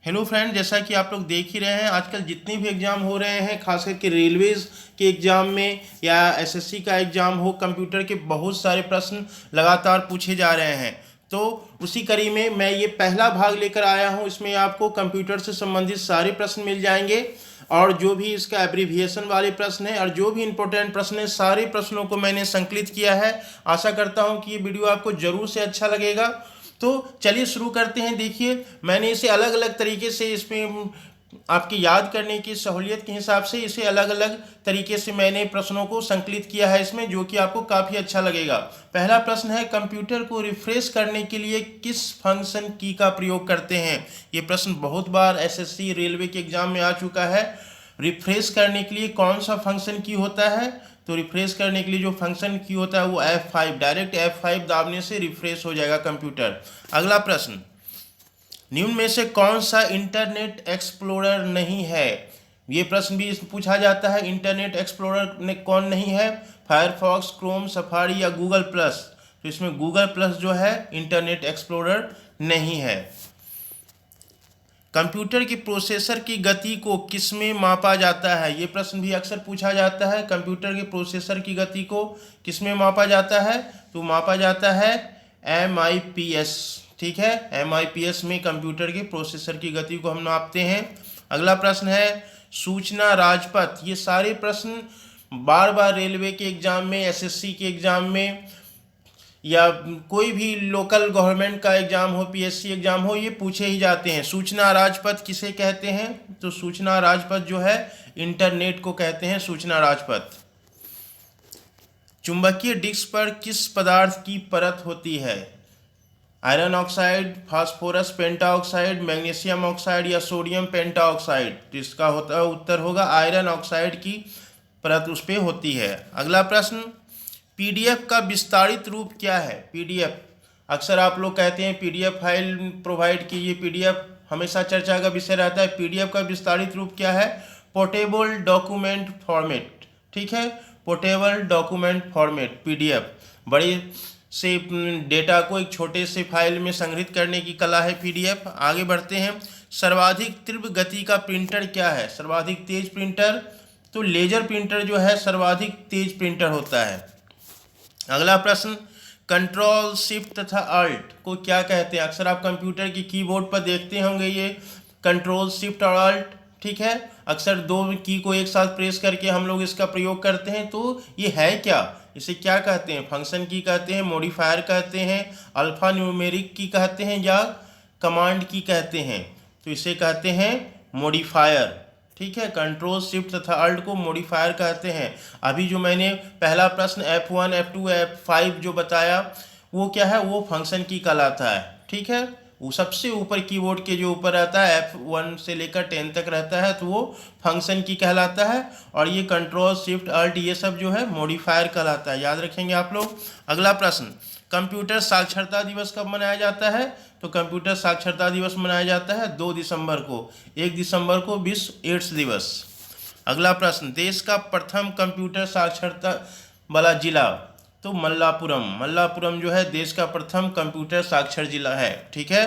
Hello friend, जैसा कि आप लोग देख ही रहे हैं आजकल जितने भी एग्ज़ाम हो रहे हैं, खास करके रेलवेज़ के एग्ज़ाम में या एसएससी का एग्ज़ाम हो, कंप्यूटर के बहुत सारे प्रश्न लगातार पूछे जा रहे हैं। तो उसी कड़ी में मैं ये पहला भाग लेकर आया हूँ। इसमें आपको कंप्यूटर से संबंधित सारे प्रश्न मिल जाएंगे और जो भी इसका एब्रीविएशन वाले प्रश्न है और जो भी इंपॉर्टेंट प्रश्न है, सारे प्रश्नों को मैंने संकलित किया है। आशा करता हूँ कि ये वीडियो आपको ज़रूर से अच्छा लगेगा। तो चलिए शुरू करते हैं। देखिए, मैंने इसे अलग अलग तरीके से इसमें आपकी याद करने की सहूलियत के हिसाब से इसे अलग अलग तरीके से मैंने प्रश्नों को संकलित किया है इसमें, जो कि आपको काफ़ी अच्छा लगेगा। पहला प्रश्न है, कंप्यूटर को रिफ्रेश करने के लिए किस फंक्शन की का प्रयोग करते हैं। ये प्रश्न बहुत बार एसएससी रेलवे के एग्जाम में आ चुका है। रिफ्रेश करने के लिए कौन सा फंक्शन की होता है? तो रिफ्रेश करने के लिए जो फंक्शन की होता है वो F5, डायरेक्ट F5 दाबने से रिफ्रेश हो जाएगा कंप्यूटर। अगला प्रश्न, निम्न में से कौन सा इंटरनेट एक्सप्लोरर नहीं है? ये प्रश्न भी पूछा जाता है। इंटरनेट एक्सप्लोरर कौन नहीं है? फायरफॉक्स, क्रोम, सफारी या गूगल प्लस? तो इसमें गूगल प्लस जो है इंटरनेट एक्सप्लोरर नहीं है। कंप्यूटर की प्रोसेसर की गति को किसमें मापा जाता है? ये प्रश्न भी अक्सर पूछा जाता है। कंप्यूटर के प्रोसेसर की गति को किसमें मापा जाता है? तो मापा जाता है MIPS। ठीक है, MIPS में कंप्यूटर के प्रोसेसर की गति को हम नापते हैं। अगला प्रश्न है, सूचना राजपथ। ये सारे प्रश्न बार बार रेलवे के एग्जाम में, एसएससी के एग्जाम में या कोई भी लोकल गवर्नमेंट का एग्जाम हो, पीएससी एग्जाम हो, ये पूछे ही जाते हैं। सूचना राजपथ किसे कहते हैं? तो सूचना राजपथ जो है इंटरनेट को कहते हैं सूचना राजपथ। चुंबकीय डिस्क पर किस पदार्थ की परत होती है? Iron oxide, phosphorus pentoxide, magnesium oxide या सोडियम पेंटाऑक्साइड? तो इसका उत्तर होगा आयरन ऑक्साइड की परत उस पर होती है। अगला प्रश्न, पीडीएफ का विस्तारित रूप क्या है? पीडीएफ, अक्सर आप लोग कहते हैं पीडीएफ फाइल प्रोवाइड कीजिए, पीडीएफ हमेशा चर्चा का विषय रहता है। पीडीएफ का विस्तारित रूप क्या है? Portable document format. ठीक है, पोर्टेबल डॉक्यूमेंट फॉर्मेट पीडीएफ। बड़े से डेटा को एक छोटे से फाइल में संग्रहित करने की कला है पीडीएफ। आगे बढ़ते हैं, सर्वाधिक तीव्र गति का प्रिंटर क्या है? सर्वाधिक तेज प्रिंटर, तो लेजर प्रिंटर जो है सर्वाधिक तेज प्रिंटर होता है। अगला प्रश्न, कंट्रोल शिफ्ट तथा अल्ट को क्या कहते हैं? अक्सर आप कंप्यूटर की कीबोर्ड पर देखते होंगे ये कंट्रोल शिफ्ट और अल्ट। ठीक है, अक्सर दो की को एक साथ प्रेस करके हम लोग इसका प्रयोग करते हैं। तो ये है क्या? इसे क्या कहते हैं? फंक्शन की कहते हैं, मॉडिफायर कहते हैं, अल्फा न्यूमेरिक की कहते हैं या कमांड की कहते हैं? तो इसे कहते हैं मॉडिफायर। ठीक है, कंट्रोल शिफ्ट तथा अल्ट को मॉडिफायर कहते हैं। अभी जो मैंने पहला प्रश्न F1, F2, F5 जो बताया वो क्या है? वो फंक्शन की कहलाता है। ठीक है, वो सबसे ऊपर कीबोर्ड के जो ऊपर रहता है F1 से लेकर 10 तक रहता है, तो वो फंक्शन की कहलाता है। और ये कंट्रोल शिफ्ट अल्ट ये सब जो है मॉडिफायर कहलाता है, याद रखेंगे आप लोग। अगला प्रश्न, कंप्यूटर साक्षरता दिवस कब मनाया जाता है? तो कंप्यूटर साक्षरता दिवस मनाया जाता है 2 दिसंबर को। 1 दिसंबर को विश्व एड्स दिवस। अगला प्रश्न, देश का प्रथम कंप्यूटर साक्षरता वाला जिला? तो मल्लापुरम। मल्लापुरम जो है देश का प्रथम कंप्यूटर साक्षर जिला है। ठीक है,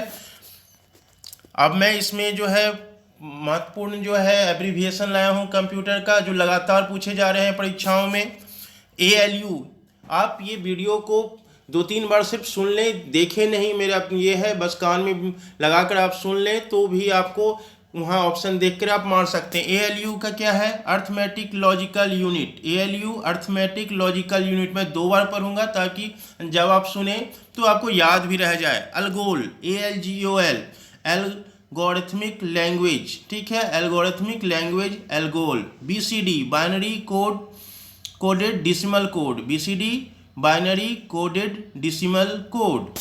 अब मैं इसमें जो है महत्वपूर्ण जो है एब्रीविएशन लाया हूँ कंप्यूटर का, जो लगातार पूछे जा रहे हैं परीक्षाओं में। ALU, आप ये वीडियो को 2-3 बार सिर्फ सुन लें, देखें नहीं, मेरा ये है बस कान में लगाकर आप सुन लें, तो भी आपको वहाँ ऑप्शन देखकर आप मार सकते हैं। ALU का क्या है? Arithmetic logical unit. ALU arithmetic logical unit. मैं 2 बार पढ़ूंगा ताकि जब आप सुने तो आपको याद भी रह जाए। ALGOL, ALGOL, algorithmic language. ठीक है, algorithmic language ALGOL. BCD, binary coded decimal code. BCD binary coded decimal code.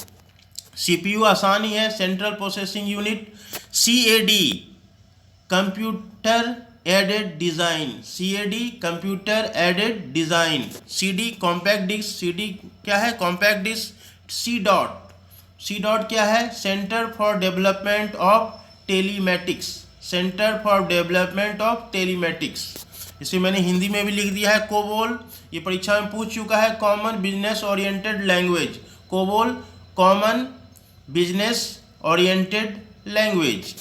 CPU आसान ही है, central processing unit. CAD computer aided design. CAD computer aided design. CD compact disc. CD क्या है? Compact disc. C dot क्या है? Centre for development of telematics. Centre for development of telematics, इसे मैंने हिंदी में भी लिख दिया है कोबोल। ये परीक्षा में पूछ चुका है। Common business oriented language. COBOL common business oriented language.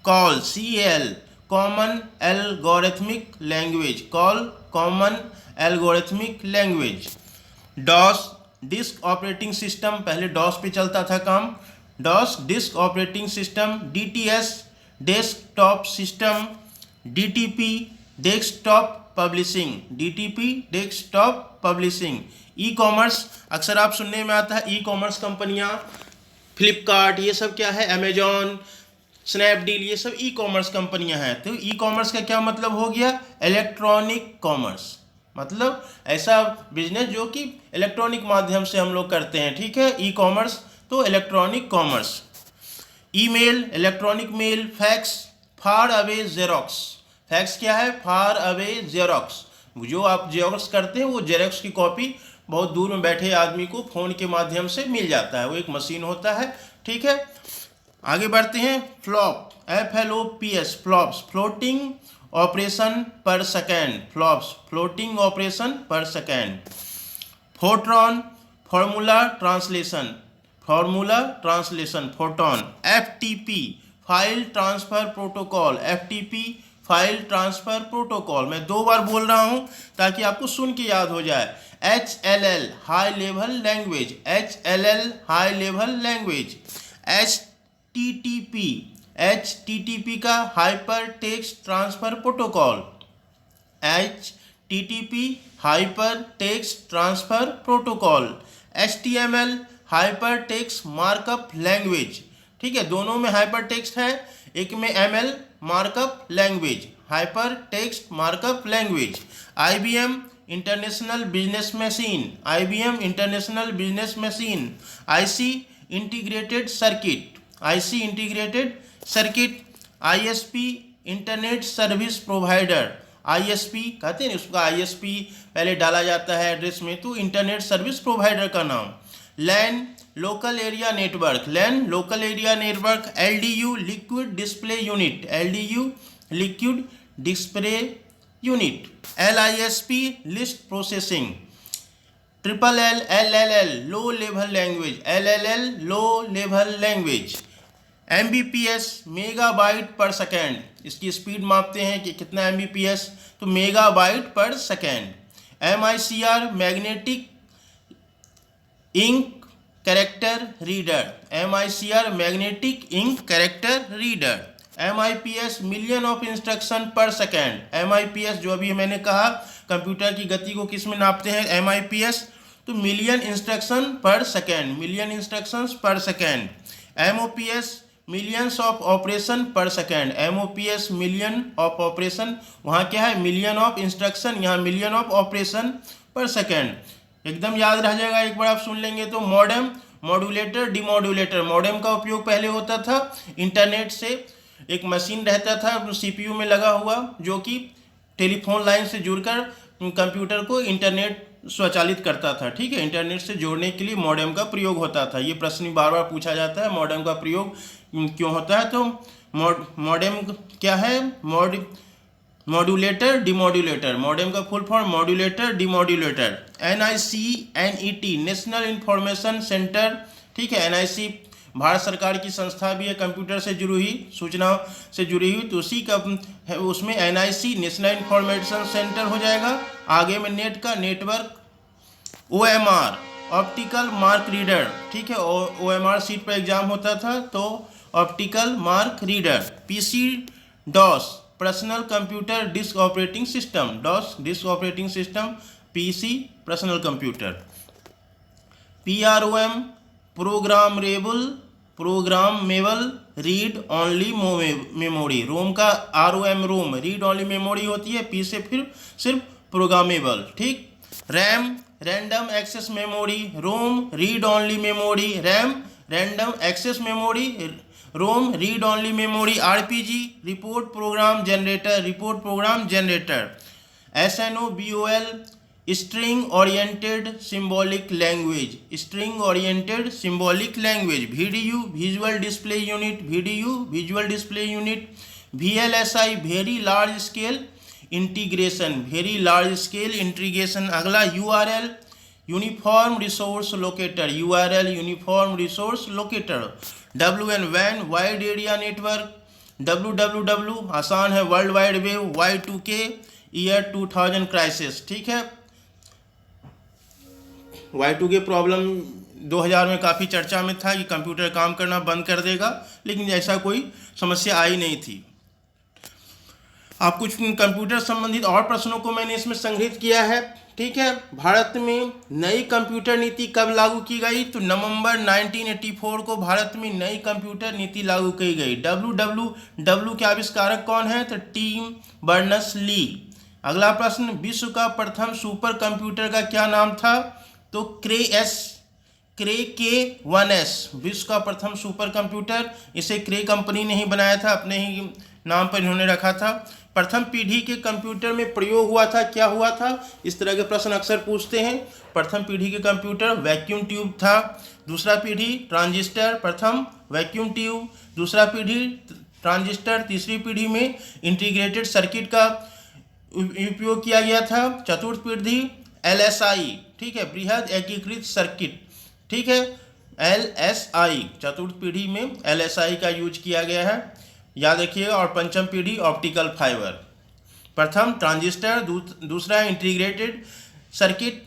Call CAL common algorithmic language, call common algorithmic language. DOS disc operating system, पहले डॉस पे चलता था काम, DOS disc operating system. DTS desktop system. DTP desktop publishing, DTP desktop publishing. E commerce अक्सर आप सुनने में आता है, ई कॉमर्स कंपनियां, फ्लिपकार्ट, ये सब क्या है, अमेजॉन, स्नैपडील, ये सब ई कॉमर्स कंपनियां हैं। तो ई कॉमर्स का क्या मतलब हो गया, इलेक्ट्रॉनिक कॉमर्स, मतलब ऐसा बिजनेस जो कि इलेक्ट्रॉनिक माध्यम से हम लोग करते हैं, ठीक है, ई कॉमर्स, तो electronic commerce. Email, electronic mail. Fax, far away xerox, fax क्या है, फार अवे जेरोक्स, जो आप जेरोक्स करते हैं वो जेरोक्स की कॉपी बहुत दूर में बैठे आदमी को फोन के माध्यम से मिल जाता है, वो एक मशीन होता है, ठीक है। आगे बढ़ते हैं। Flop, FLOPS, flops, floating operation per second, flops, floating operation per second. Photon, formula translation, formula translation, photon. FTP, file transfer protocol, FTP file transfer protocol. मैं 2 बार बोल रहा हूं ताकि आपको सुन के याद हो जाए। HLL high level language, HLL high level language. HTTP, HTTP का hyper text transfer protocol, HTTP hyper text transfer protocol. HTML hyper text markup language, ठीक है, दोनों में हाइपर टेक्स्ट है, एक में ML markup language, hyper text markup language. IBM international business machine, IBM international business machine. IC integrated circuit, IC integrated circuit. ISP internet service provider, ISP कहते हैं उसका, ISP पहले डाला जाता है एड्रेस में, तो इंटरनेट सर्विस प्रोवाइडर का नाम। LAN local area network, LAN local area network. LDU liquid display unit, LDU liquid display unit. LISP list processing. LLL low level language, LLL low level language. MBPS megabyte per second, इसकी speed मापते हैं कि कितना MBPS, तो megabyte per second. MICR magnetic ink character reader, MICR magnetic ink character reader. MIPS million of instruction per second, MIPS जो अभी मैंने कहा कंप्यूटर की गति को किस में नापते हैं, MIPS, तो million instruction per second, million instructions per second. MOPS millions of operation per second, MOPS million of operation, वहाँ क्या है, मिलियन ऑफ इंस्ट्रक्शन, यहाँ million of operation per second, एकदम याद रह जाएगा, एक बार आप सुन लेंगे तो। Modem, modulator, demodulator. मॉडेम का उपयोग पहले होता था इंटरनेट से, एक मशीन रहता था CPU में लगा हुआ जो कि टेलीफोन लाइन से जुड़कर कंप्यूटर को इंटरनेट स्वचालित करता था, ठीक है, इंटरनेट से जोड़ने के लिए मॉडेम का प्रयोग होता था। ये प्रश्न बार बार पूछा जाता है, मॉडेम का प्रयोग क्यों होता है, तो मॉडेम क्या है, मॉड्यूलेटर, डिमॉड्यूलेटर, मॉडेम का full form modulator, demodulator. NIC national information centre, ठीक है, NIC भारत सरकार की संस्था भी है, कंप्यूटर से जुड़ी हुई, सूचनाओं से जुड़ी हुई, तो उसी का उसमें NIC नेशनल इंफॉर्मेशन सेंटर हो जाएगा। आगे में नेट का network. OMR optical mark reader, ठीक है, OMR सीट पर एग्जाम होता था, तो optical mark reader. PC DOS personal computer disk operating system, DOS disk operating system, PC personal computer. PROM programmable read only memory, ROM का ROM ROM read only memory होती है, P से फिर सिर्फ प्रोग्रामेबल, ठीक। RAM random access memory, ROM read only memory, RAM random access memory, ROM read only memory. RPG report program generator, report program generator. SNOBOL string oriented symbolic language, string oriented symbolic language. VDU visual display unit, VDU visual display unit. VLSI very large scale integration, very large scale integration. अगला URL uniform resource locator, URL uniform resource locator. WAN wide area network. WWW आसान है, world wide web, Y2K year 2000 crisis, ठीक है। Y2K problem 2000 में काफ़ी चर्चा में था कि कंप्यूटर काम करना बंद कर देगा, लेकिन ऐसा कोई समस्या आई नहीं थी। आप कुछ कंप्यूटर संबंधित और प्रश्नों को मैंने इसमें संग्रहित किया है, ठीक है। भारत में नई कंप्यूटर नीति कब लागू की गई? तो नवंबर 1984 को भारत में नई कंप्यूटर नीति लागू की गई। WWW के आविष्कारक कौन है? तो टिम बर्नर्स-ली। अगला प्रश्न, विश्व का प्रथम सुपर कंप्यूटर का क्या नाम था? तो क्रे K1S विश्व का प्रथम सुपर कंप्यूटर, इसे क्रे कंपनी ने ही बनाया था, अपने ही नाम पर इन्होंने रखा था। प्रथम पीढ़ी के कंप्यूटर में प्रयोग हुआ था, क्या हुआ था? इस तरह के प्रश्न अक्सर पूछते हैं। प्रथम पीढ़ी के कंप्यूटर वैक्यूम ट्यूब था। दूसरा पीढ़ी ट्रांजिस्टर, प्रथम वैक्यूम ट्यूब, दूसरा पीढ़ी ट्रांजिस्टर, तीसरी पीढ़ी में इंटीग्रेटेड सर्किट का उपयोग किया गया था। चतुर्थ पीढ़ी LSI, ठीक है, बृहद एकीकृत सर्किट, ठीक है, LSI, चतुर्थ पीढ़ी में LSI का यूज किया गया है, याद रखिएगा। और पंचम पीढ़ी ऑप्टिकल फाइबर। प्रथम ट्रांजिस्टर, दूसरा इंटीग्रेटेड सर्किट,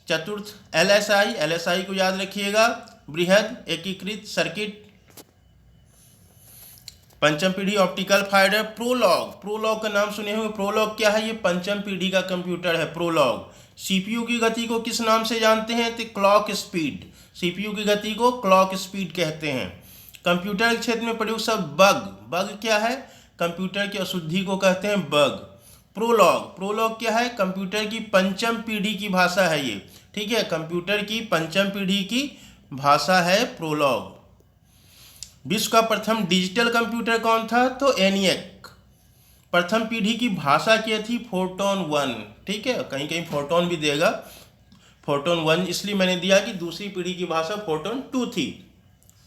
चतुर्थ LSI को याद रखिएगा, बृहद एकीकृत सर्किट। पंचम पीढ़ी ऑप्टिकल फाइबर। प्रोलॉग का नाम सुने होंगे। प्रोलॉग क्या है? ये पंचम पीढ़ी का कंप्यूटर है, प्रोलॉग। CPU की गति को किस नाम से जानते हैं? तो क्लॉक स्पीड। CPU की गति को क्लॉक स्पीड कहते हैं। कंप्यूटर के क्षेत्र में प्रयुक्त शब्द बग क्या है? कंप्यूटर की अशुद्धि को कहते हैं बग। प्रोलॉग क्या है? कंप्यूटर की पंचम पीढ़ी की भाषा है ये, ठीक है, कंप्यूटर की पंचम पीढ़ी की भाषा है प्रोलॉग। विश्व का प्रथम डिजिटल कंप्यूटर कौन था? तो ENIAC। प्रथम पीढ़ी की भाषा क्या थी? फोर्टॉन 1, ठीक है, कहीं कहीं फोर्टॉन भी देगा। फोर्टॉन 1 इसलिए मैंने दिया कि दूसरी पीढ़ी की भाषा फोर्टॉन 2 थी।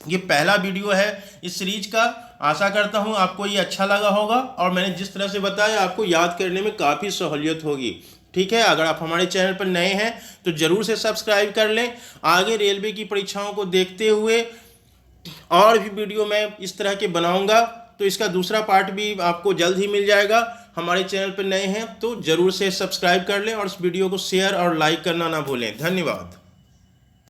ये पहला वीडियो है इस सीरीज का। आशा करता हूँ आपको ये अच्छा लगा होगा और मैंने जिस तरह से बताया आपको याद करने में काफ़ी सहूलियत होगी, ठीक है। अगर आप हमारे चैनल पर नए हैं तो ज़रूर से सब्सक्राइब कर लें। आगे रेलवे की परीक्षाओं को देखते हुए और भी वीडियो मैं इस तरह के बनाऊंगा, तो इसका दूसरा पार्ट भी आपको जल्द ही मिल जाएगा। हमारे चैनल पर नए हैं तो ज़रूर से सब्सक्राइब कर लें और इस वीडियो को शेयर और लाइक करना ना भूलें। धन्यवाद।